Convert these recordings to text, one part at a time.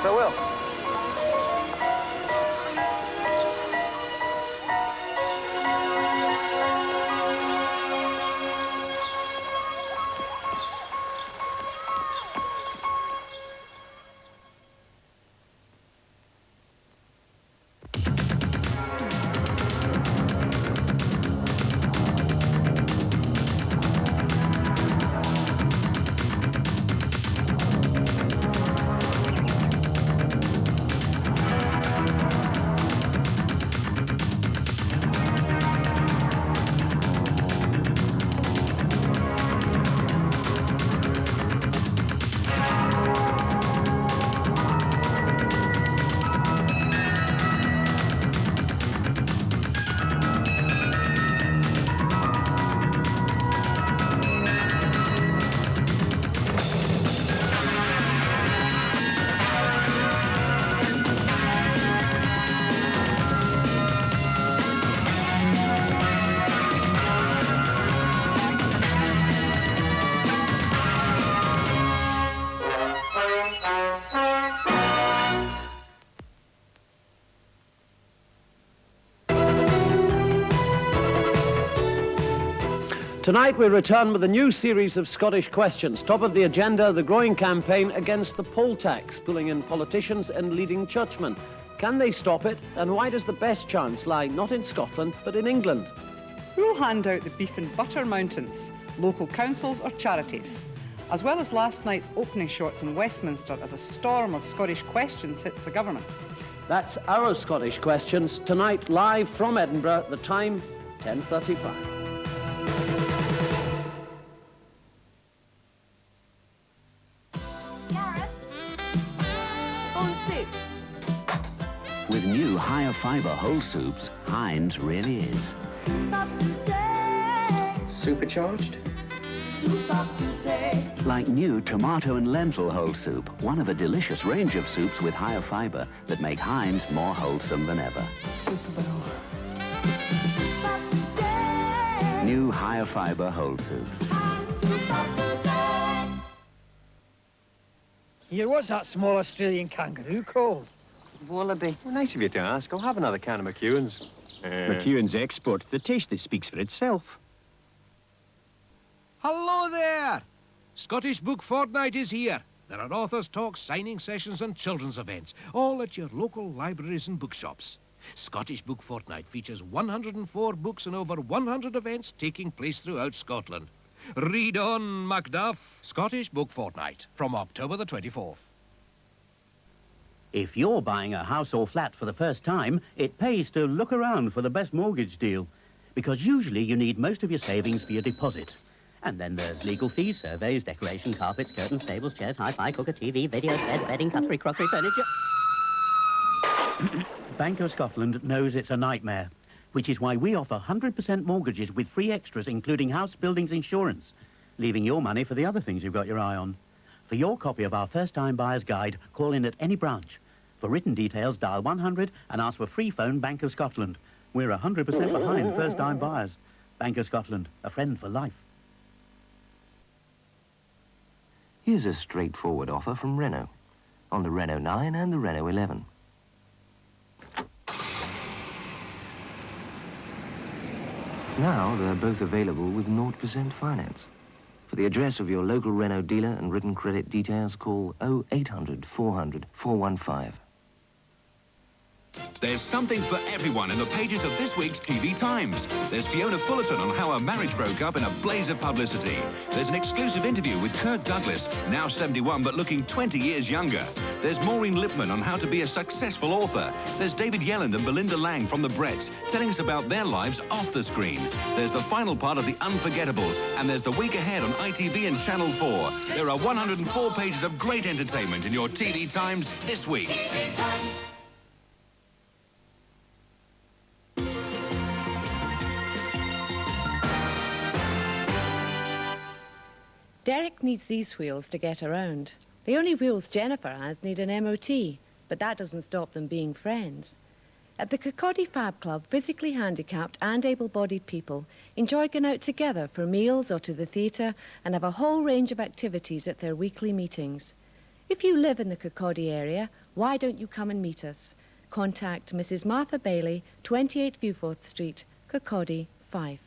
Yes, I will. Tonight we return with a new series of Scottish questions. Top of the agenda, the growing campaign against the poll tax, pulling in politicians and leading churchmen. Can they stop it? And why does the best chance lie not in Scotland, but in England? Who'll hand out the beef and butter mountains, local councils or charities? As well as last night's opening shots in Westminster as a storm of Scottish questions hits the government. That's our Scottish questions, tonight live from Edinburgh, the time 10:35. With new higher fibre whole soups, Heinz really is. Supercharged? Like new tomato and lentil whole soup, one of a delicious range of soups with higher fibre that make Heinz more wholesome than ever. Super Bowl. New higher fibre whole soups. Here, what's that small Australian kangaroo called? Wallaby. Well, nice of you to ask. I'll have another can of McEwan's. McEwan's export. The taste that speaks for itself. Hello there! Scottish Book Fortnight is here. There are authors' talks, signing sessions and children's events, all at your local libraries and bookshops. Scottish Book Fortnight features 104 books and over 100 events taking place throughout Scotland. Read on, Macduff. Scottish Book Fortnight, from October the 24th. If you're buying a house or flat for the first time, it pays to look around for the best mortgage deal, because usually you need most of your savings for your deposit. And then there's legal fees, surveys, decoration, carpets, curtains, tables, chairs, hi-fi, cooker, TV, video, bed, bedding, cutlery, crockery, furniture. Bank of Scotland knows it's a nightmare, which is why we offer 100% mortgages with free extras, including house buildings insurance, leaving your money for the other things you've got your eye on. For your copy of our first-time buyer's guide, call in at any branch. For written details, dial 100 and ask for free phone Bank of Scotland. We're 100% behind first-time buyers. Bank of Scotland, a friend for life. Here's a straightforward offer from Renault on the Renault 9 and the Renault 11. Now they're both available with 0% finance. For the address of your local Renault dealer and written credit details, call 0800 400 415. There's something for everyone in the pages of this week's TV Times. There's Fiona Fullerton on how her marriage broke up in a blaze of publicity. There's an exclusive interview with Kirk Douglas, now 71 but looking 20 years younger. There's Maureen Lipman on how to be a successful author. There's David Yelland and Belinda Lang from the Bretts telling us about their lives off the screen. There's the final part of The Unforgettables, and there's the week ahead on ITV and Channel 4. There are 104 pages of great entertainment in your TV Times this week. TV Times. Derek needs these wheels to get around. The only wheels Jennifer has need an MOT, but that doesn't stop them being friends. At the Kirkcaldy Fab Club, physically handicapped and able-bodied people enjoy going out together for meals or to the theatre and have a whole range of activities at their weekly meetings. If you live in the Kirkcaldy area Why don't you come and meet us? Contact Mrs. Martha Bailey, 28 Viewforth Street, Kirkcaldy, Fife.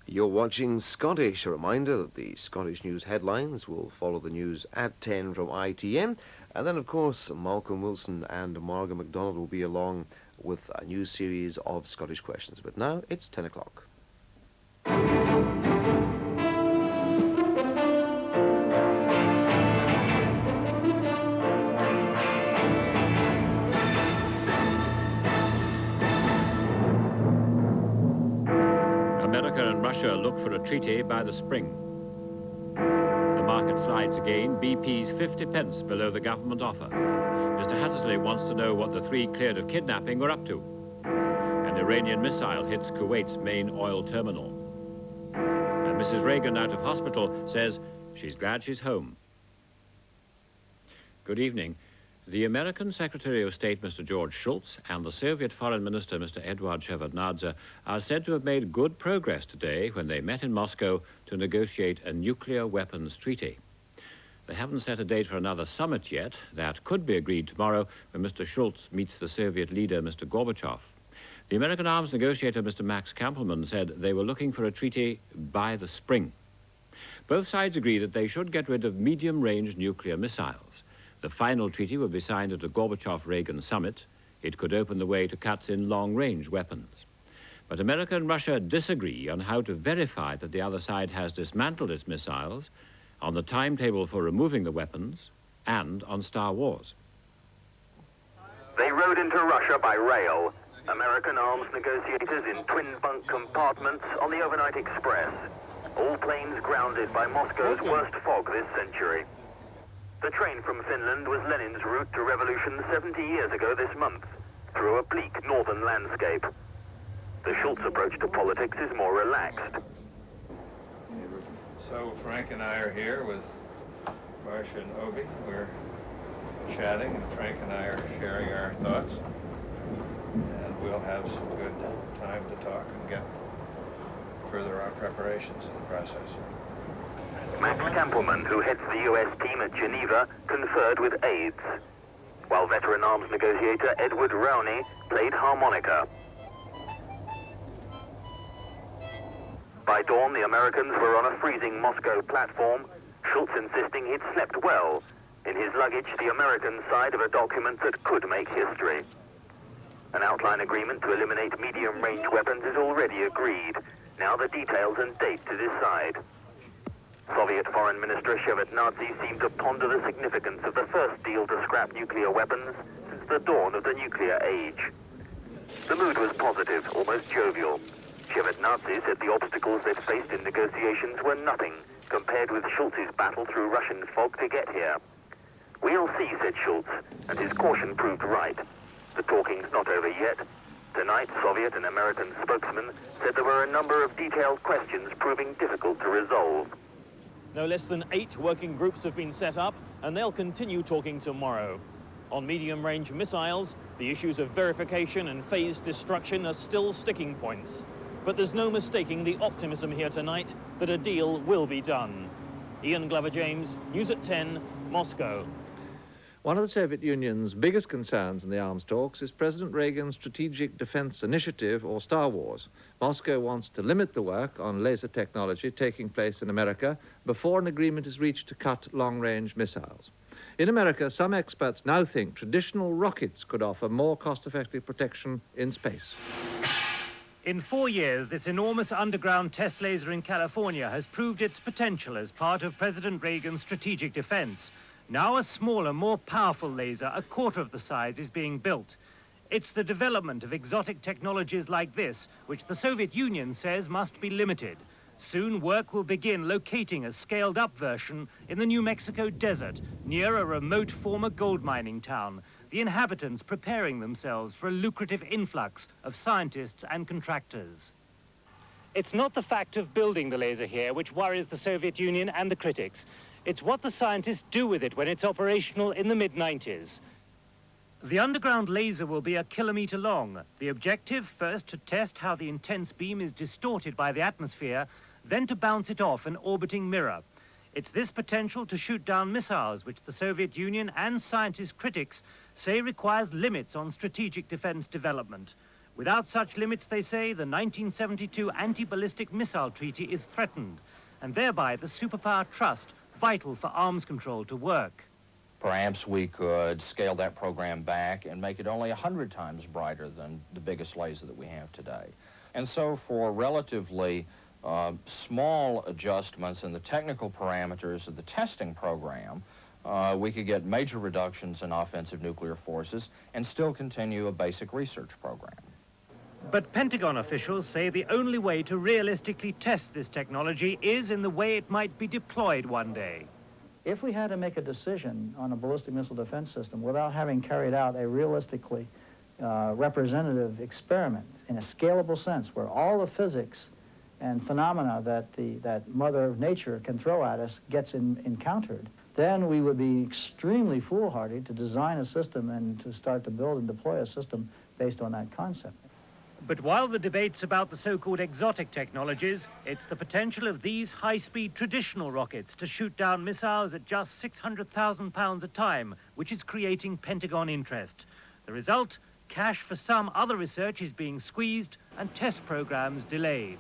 You're watching Scottish. A reminder that the Scottish news headlines will follow the news at 10 from ITN. And then, of course, Malcolm Wilson and Margaret MacDonald will be along with a new series of Scottish questions. But now it's 10 o'clock. America and Russia look for a treaty by the spring. The market slides again, BP's 50 pence below the government offer. Mr. Hattersley wants to know what the three cleared of kidnapping were up to. An Iranian missile hits Kuwait's main oil terminal. And Mrs. Reagan, out of hospital, says she's glad she's home. Good evening. The American Secretary of State, Mr. George Shultz, and the Soviet Foreign Minister, Mr. Eduard Shevardnadze, are said to have made good progress today when they met in Moscow to negotiate a nuclear weapons treaty. They haven't set a date for another summit yet. That could be agreed tomorrow when Mr. Shultz meets the Soviet leader, Mr. Gorbachev. The American arms negotiator, Mr. Max Kampelman, said they were looking for a treaty by the spring. Both sides agree that they should get rid of medium-range nuclear missiles. The final treaty will be signed at a Gorbachev-Reagan summit. It could open the way to cuts in long-range weapons. But America and Russia disagree on how to verify that the other side has dismantled its missiles, on the timetable for removing the weapons, and on Star Wars. They rode into Russia by rail. American arms negotiators in twin-bunk compartments on the overnight express. All planes grounded by Moscow's worst fog this century. The train from Finland was Lenin's route to revolution 70 years ago this month, through a bleak northern landscape. The Schultz approach to politics is more relaxed. So Frank and I are here with Marcia and Obi. We're chatting, and Frank and I are sharing our thoughts. And we'll have some good time to talk and get further our preparations in the process. Max Kampelman, who heads the U.S. team at Geneva, conferred with aides, while veteran arms negotiator Edward Rowney played harmonica. By dawn, the Americans were on a freezing Moscow platform, Schultz insisting he'd slept well. In his luggage, the American side of a document that could make history. An outline agreement to eliminate medium-range weapons is already agreed. Now the details and date to decide. Soviet Foreign Minister Shevardnadze seemed to ponder the significance of the first deal to scrap nuclear weapons since the dawn of the nuclear age. The mood was positive, almost jovial. Shevardnadze said the obstacles they'd faced in negotiations were nothing compared with Schultz's battle through Russian fog to get here. We'll see, said Schultz, and his caution proved right. The talking's not over yet. Tonight, Soviet and American spokesmen said there were a number of detailed questions proving difficult to resolve. No less than 8 working groups have been set up, and they'll continue talking tomorrow. On medium-range missiles, the issues of verification and phased destruction are still sticking points. But there's no mistaking the optimism here tonight that a deal will be done. Ian Glover-James, News at 10, Moscow. One of the Soviet Union's biggest concerns in the arms talks is President Reagan's Strategic Defense Initiative, or Star Wars. Moscow wants to limit the work on laser technology taking place in America before an agreement is reached to cut long-range missiles. In America, some experts now think traditional rockets could offer more cost-effective protection in space. In 4 years, this enormous underground test laser in California has proved its potential as part of President Reagan's strategic defense. Now a smaller, more powerful laser, a quarter of the size, is being built. It's the development of exotic technologies like this, which the Soviet Union says must be limited. Soon work will begin locating a scaled-up version in the New Mexico desert, near a remote former gold mining town, the inhabitants preparing themselves for a lucrative influx of scientists and contractors. It's not the fact of building the laser here which worries the Soviet Union and the critics. It's what the scientists do with it when it's operational in the mid-90s. The underground laser will be 1 kilometer long. The objective, first, to test how the intense beam is distorted by the atmosphere, then to bounce it off an orbiting mirror. It's this potential to shoot down missiles which the Soviet Union and scientist critics say requires limits on strategic defense development. Without such limits, they say, the 1972 anti-ballistic missile treaty is threatened, and thereby the superpower trust vital for arms control to work. Perhaps we could scale that program back and make it only 100 times brighter than the biggest laser that we have today. And so for relatively small adjustments in the technical parameters of the testing program, we could get major reductions in offensive nuclear forces and still continue a basic research program. But Pentagon officials say the only way to realistically test this technology is in the way it might be deployed one day. If we had to make a decision on a ballistic missile defense system without having carried out a realistically representative experiment in a scalable sense, where all the physics and phenomena that Mother Nature can throw at us gets encountered, then we would be extremely foolhardy to design a system and to start to build and deploy a system based on that concept. But while the debate's about the so-called exotic technologies, it's the potential of these high-speed traditional rockets to shoot down missiles at just 600,000 pounds a time, which is creating Pentagon interest. The result? Cash for some other research is being squeezed and test programs delayed.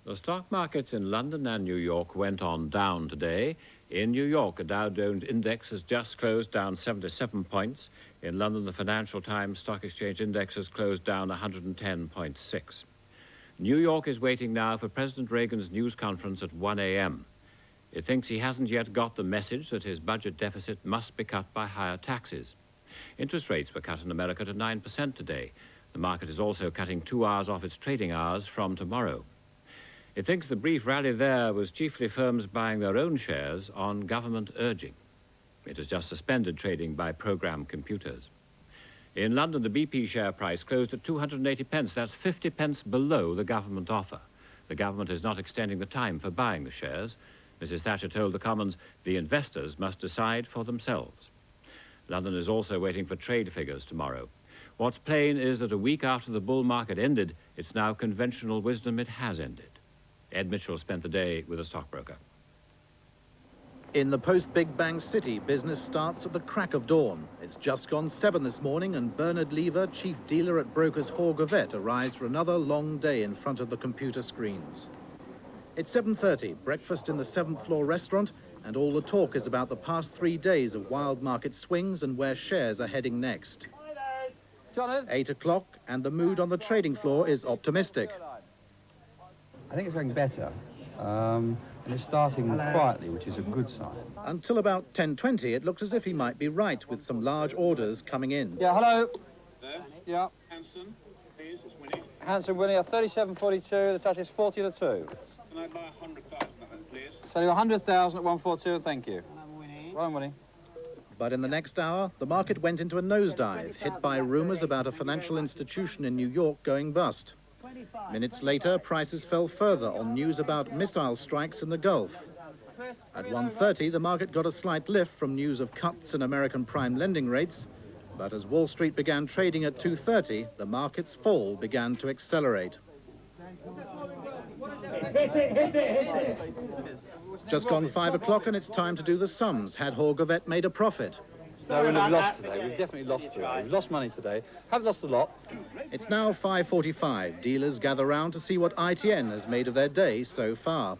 The stock markets in London and New York went on down today. In New York, a Dow Jones index has just closed down 77 points. In London, the Financial Times Stock Exchange Index has closed down 110.6. New York is waiting now for President Reagan's news conference at 1 a.m. It thinks he hasn't yet got the message that his budget deficit must be cut by higher taxes. Interest rates were cut in America to 9% today. The market is also cutting 2 hours off its trading hours from tomorrow. It thinks the brief rally there was chiefly firms buying their own shares on government urging. It has just suspended trading by programmed computers. In London, the BP share price closed at 280 pence. That's 50 pence below the government offer. The government is not extending the time for buying the shares. Mrs. Thatcher told the Commons the investors must decide for themselves. London is also waiting for trade figures tomorrow. What's plain is that a week after the bull market ended, it's now conventional wisdom it has ended. Ed Mitchell spent the day with a stockbroker. In the post-Big Bang City, business starts at the crack of dawn. It's just gone 7 this morning, and Bernard Lever, chief dealer at brokers Hall-Gavett, arrives for another long day in front of the computer screens. It's 7:30, breakfast in the 7th floor restaurant, and all the talk is about the past 3 days of wild market swings and where shares are heading next. 8 o'clock, and the mood on the trading floor is optimistic. I think it's going better, and it's starting quietly, which is a good sign. Until about 10:20, it looked as if he might be right, with some large orders coming in. Yeah, hello. There. Yeah. Hanson, please, it's Winnie. Hanson, Winnie, 37.42, the touch is 40 to 2. Can I buy 100,000 of it, please? So you 100,000 at 142, thank you. I'm Winnie. Well, I'm Winnie. But in the next hour, the market went into a nosedive, hit by rumours about a financial institution in New York going bust. Minutes later, prices fell further on news about missile strikes in the Gulf. At 1:30, the market got a slight lift from news of cuts in American prime lending rates, but as Wall Street began trading at 2:30, the market's fall began to accelerate. Just gone 5 o'clock, and it's time to do the sums. Had Hall-Gavett made a profit? No, we've lost today. We've definitely lost today. We've lost money today. Haven't lost a lot. It's now 5:45. Dealers gather round to see what ITN has made of their day so far.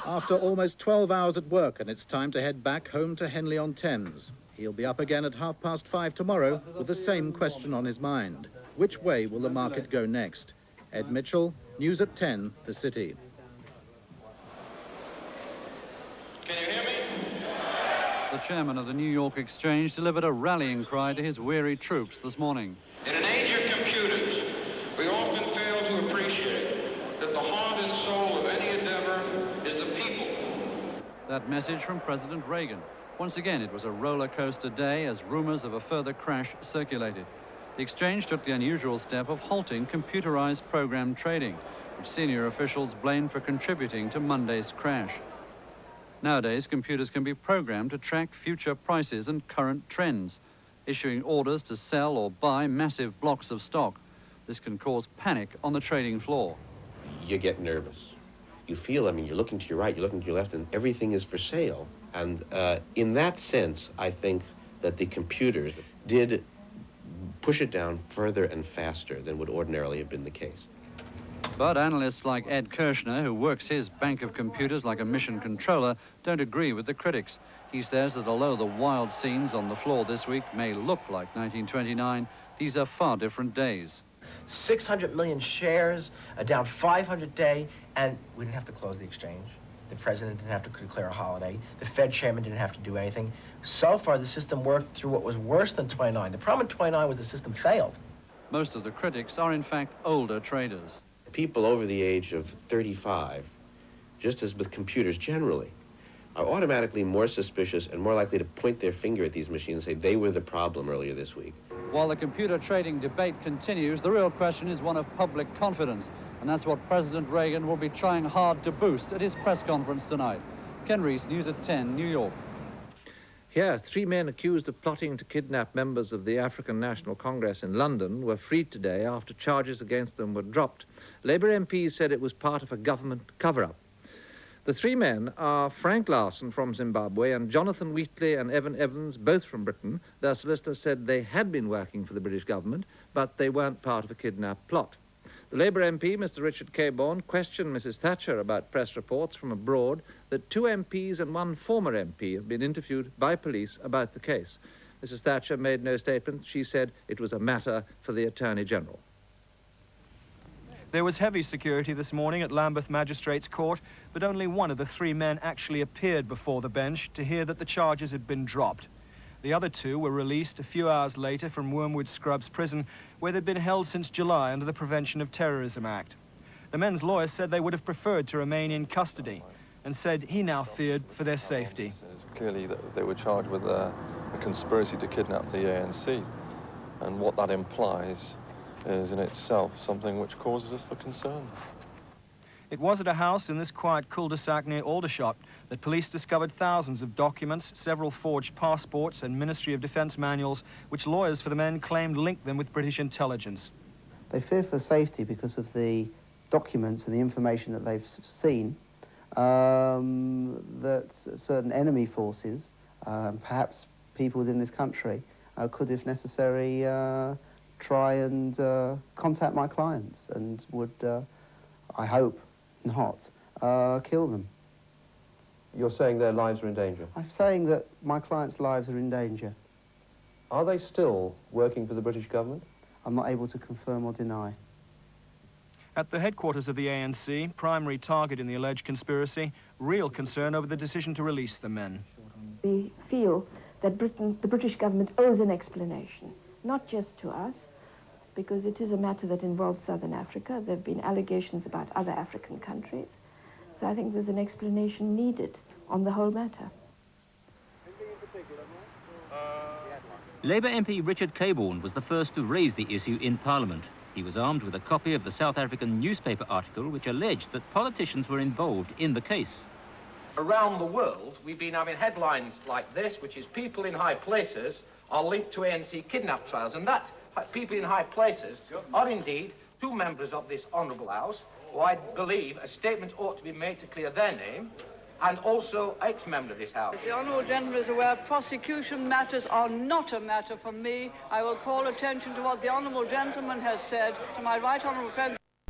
After almost 12 hours at work, and it's time to head back home to Henley-on-Thames. He'll be up again at 5:30 tomorrow with the same question on his mind. Which way will the market go next? Ed Mitchell, News at 10, The City. Can you hear me? The chairman of the New York Exchange delivered a rallying cry to his weary troops this morning. In an age of computers, we often fail to appreciate that the heart and soul of any endeavor is the people. That message from President Reagan. Once again, it was a roller coaster day as rumors of a further crash circulated. The exchange took the unusual step of halting computerized program trading, which senior officials blamed for contributing to Monday's crash. Nowadays, computers can be programmed to track future prices and current trends. issuing orders to sell or buy massive blocks of stock. This can cause panic on the trading floor. You get nervous. You feel, I mean, you're looking to your right, you're looking to your left, and everything is for sale. And in that sense, I think that the computers did push it down further and faster than would ordinarily have been the case. But analysts like Ed Kirshner, who works his bank of computers like a mission controller, don't agree with the critics. He says that although the wild scenes on the floor this week may look like 1929, these are far different days. 600 million shares, down 500 a day, and we didn't have to close the exchange. The president didn't have to declare a holiday. The Fed chairman didn't have to do anything. So far, the system worked through what was worse than 29. The problem in 29 was the system failed. Most of the critics are, in fact, older traders. People over the age of 35, just as with computers generally, are automatically more suspicious and more likely to point their finger at these machines and say they were the problem earlier this week. While the computer trading debate continues, the real question is one of public confidence, and that's what President Reagan will be trying hard to boost at his press conference tonight. Ken Reese, News at 10, New York. Here, 3 men accused of plotting to kidnap members of the African National Congress in London were freed today after charges against them were dropped. Labour MPs said it was part of a government cover-up. The 3 men are Frank Larson from Zimbabwe and Jonathan Wheatley and Evan Evans, both from Britain. Their solicitors said they had been working for the British government, but they weren't part of a kidnap plot. The Labour MP, Mr. Richard Cabourn, questioned Mrs. Thatcher about press reports from abroad that 2 MPs and 1 former MP have been interviewed by police about the case. Mrs. Thatcher made no statement. She said it was a matter for the Attorney General. There was heavy security this morning at Lambeth Magistrates Court, but only one of the 3 men actually appeared before the bench to hear that the charges had been dropped. The other 2 were released a few hours later from Wormwood Scrubs prison, where they'd been held since July under the Prevention of Terrorism Act. The men's lawyers said they would have preferred to remain in custody, and said he now feared for their safety. It's clearly that they were charged with a conspiracy to kidnap the ANC, and what that implies is in itself something which causes us for concern. It was at a house in this quiet cul-de-sac near Aldershot that police discovered thousands of documents, several forged passports and Ministry of Defence manuals, which lawyers for the men claimed linked them with British intelligence. They fear for safety because of the documents and the information that they've seen, that certain enemy forces, perhaps people within this country, could, if necessary, try and contact my clients and would, I hope not, kill them. You're saying their lives are in danger? I'm saying that my clients' lives are in danger. Are they still working for the British government? I'm not able to confirm or deny. At the headquarters of the ANC, primary target in the alleged conspiracy, real concern over the decision to release the men. We feel that the British government owes an explanation, not just to us, because it is a matter that involves Southern Africa. There have been allegations about other African countries. So I think there's an explanation needed on the whole matter. Labour MP Richard Cabourn was the first to raise the issue in Parliament. He was armed with a copy of the South African newspaper article which alleged that politicians were involved in the case. Around the world, we've been having headlines like this, which is people in high places are linked to ANC kidnap trials, and that people in high places are indeed 2 members of this Honourable House, who I believe a statement ought to be made to clear their name, and also ex-member of this House. As the honourable gentleman is aware, prosecution matters are not a matter for me. I will call attention to what the honourable gentleman has said to my right honourable friend.